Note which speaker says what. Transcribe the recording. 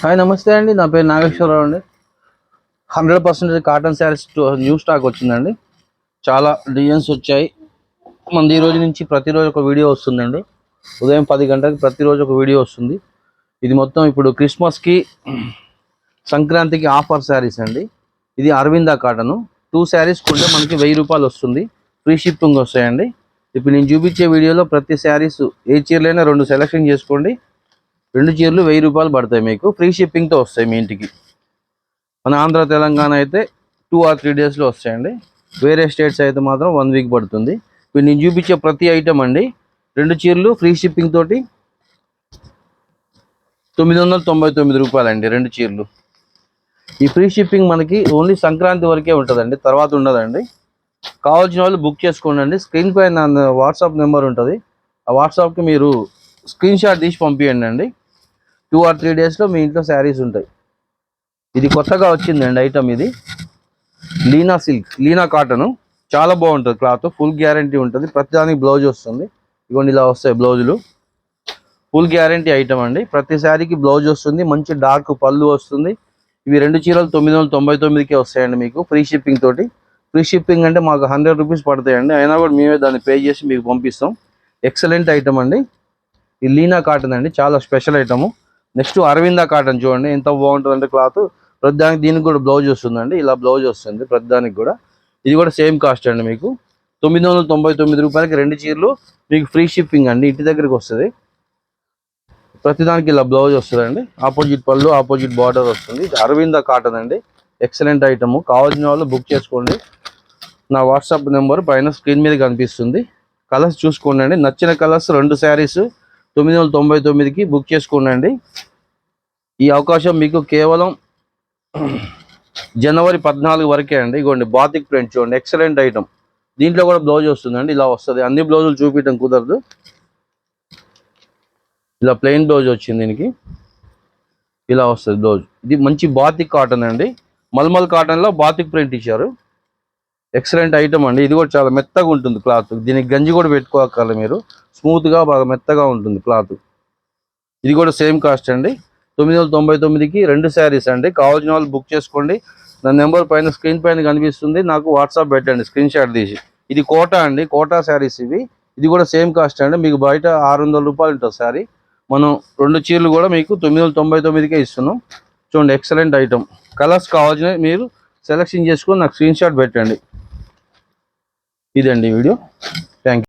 Speaker 1: Hi నమస్తే అండి. నా పేరు నాగేశ్వరరావు అండి. 100% కాటన్ శారీస్ న్యూ స్టాక్ వచ్చిందండి. చాలా డిజైన్స్ వచ్చాయి. మనది ఈ రోజు నుంచి ప్రతిరోజు ఒక వీడియో వస్తుందండి. ఉదయం 10 గంటలకు ప్రతిరోజు ఒక వీడియో వస్తుంది. ఇది మొత్తం ఇప్పుడు క్రిస్మస్కి సంక్రాంతికి ఆఫర్ శారీస్ అండి. ఇది అరవింద కాటను. 2 శారీస్ కొంటే మనకి 1000 రూపాయలు వస్తుంది. ఫ్రీ షిప్పింగ్ వస్తాయండి. ఇప్పుడు నేను చూపించే వీడియోలో ప్రతి శారీస్ ఏ చీరలైనా 2 సెలెక్షన్ చేసుకోండి. 2 చీరలు 1000 రూపాయలు పడతాయి. మీకు ఫ్రీ షిప్పింగ్తో వస్తాయి మీ ఇంటికి. మన ఆంధ్ర తెలంగాణ అయితే 2 or 3 డేస్లో వస్తాయండి. వేరే స్టేట్స్ అయితే మాత్రం 1 వీక్ పడుతుంది. ఇప్పుడు నేను చూపించే ప్రతి ఐటమ్ అండి 2 చీరలు ఫ్రీ షిప్పింగ్ తోటి 999 రూపాయలండి 2 చీరలు. ఈ ఫ్రీ షిప్పింగ్ మనకి ఓన్లీ సంక్రాంతి వరకే ఉంటుందండి, తర్వాత ఉండదండి. కావాల్సిన వాళ్ళు బుక్ చేసుకోండి. స్క్రీన్ పైన వాట్సాప్ నెంబర్ ఉంటుంది. ఆ వాట్సాప్కి మీరు స్క్రీన్ షాట్ తీసి పంపించండి అండి. 2 or 3 డేస్లో మీ ఇంట్లో శారీస్ ఉంటాయి. ఇది కొత్తగా వచ్చిందండి ఐటమ్. ఇది లీనా సిల్క్, లీనా కాటను. చాలా బాగుంటుంది క్లాత్, ఫుల్ గ్యారంటీ ఉంటుంది. ప్రతిదానికి బ్లౌజ్ వస్తుంది. ఇదిగోండి ఇలా వస్తాయి బ్లౌజులు. ఫుల్ గ్యారంటీ ఐటమ్ అండి. ప్రతి శారీకి బ్లౌజ్ వస్తుంది, మంచి డార్క్ పళ్ళు వస్తుంది. ఇవి 2 చీరలు 999కే వస్తాయండి మీకు ఫ్రీ షిప్పింగ్ తోటి. ఫ్రీ షిప్పింగ్ అంటే మాకు 100 రూపీస్ పడతాయండి. అయినా కూడా మేమే దాన్ని పే చేసి మీకు పంపిస్తాం. ఎక్సలెంట్ ఐటమ్ అండి. ఈ లీనా కాటన్ అండి, చాలా special item. Next Aravinda cotton చూడండి ఎంత బాగుంటుందంటే క్లాత్. ప్రతిదానికి దీనికి కూడా బ్లౌజ్ వస్తుందండి. ఇలా బ్లౌజ్ వస్తుంది ప్రతిదానికి కూడా. ఇది కూడా సేమ్ కాస్ట్ అండి. మీకు 999 రూపాయలకి 2 చీరలు మీకు ఫ్రీ షిప్పింగ్ అండి. ఇంటి దగ్గరికి వస్తుంది. ప్రతిదానికి ఇలా బ్లౌజ్ వస్తుందండి. ఆపోజిట్ పళ్ళు, ఆపోజిట్ బార్డర్ వస్తుంది. ఇది అరవింద కాటన్ అండి, ఎక్సలెంట్ ఐటమ్. కావాల్సిన వాళ్ళు బుక్ చేసుకోండి. నా వాట్సాప్ నెంబర్ పైన స్క్రీన్ మీద కనిపిస్తుంది. కలర్స్ చూసుకోండి. నచ్చిన కలర్స్ 2 శారీస్ 999కి బుక్ చేసుకోండి. ఈ అవకాశం మీకు కేవలం జనవరి 14 వరకే అండి. ఇగోండి బాతిక్ ప్రింట్ చూడండి, ఎక్సలెంట్ ఐటమ్. దీంట్లో కూడా బ్లౌజ్ వస్తుందండి. ఇలా వస్తుంది. అన్ని బ్లౌజులు చూపించడం కుదరదు. ఇలా ప్లెయిన్ బ్లౌజ్ వచ్చింది దీనికి. ఇలా వస్తుంది బ్లౌజ్. ఇది మంచి బాతిక్ కాటన్ అండి. మల్మల్ కాటన్లో బాతిక్ ప్రింట్ ఇచ్చారు. ఎక్సలెంట్ ఐటమ్ అండి. ఇది కూడా చాలా మెత్తగా ఉంటుంది క్లాత్. దీనికి గంజి కూడా పెట్టుకోవాలి మీరు. స్మూత్గా బాగా మెత్తగా ఉంటుంది క్లాత్. ఇది కూడా సేమ్ కాస్ట్ అండి. 999కి 2 శారీస్ అండి. కావాల్సిన వాళ్ళు బుక్ చేసుకోండి. నా నెంబర్ పైన స్క్రీన్ పైన కనిపిస్తుంది. నాకు వాట్సాప్ పెట్టండి స్క్రీన్ షాట్ తీసి. ఇది కోటా అండి, కోటా శారీస్ ఇవి. ఇది కూడా సేమ్ కాస్ట్ అండి. మీకు బయట 600 రూపాయలు ఉంటుంది శారీ. మనం 2 చీరలు కూడా మీకు 999కే ఇస్తున్నాం. చూడండి ఎక్సలెంట్ ఐటమ్. కలర్స్ కావాల్సిన మీరు సెలెక్షన్ చేసుకొని నాకు స్క్రీన్ షాట్ పెట్టండి. ఇదండి వీడియో. Thank you.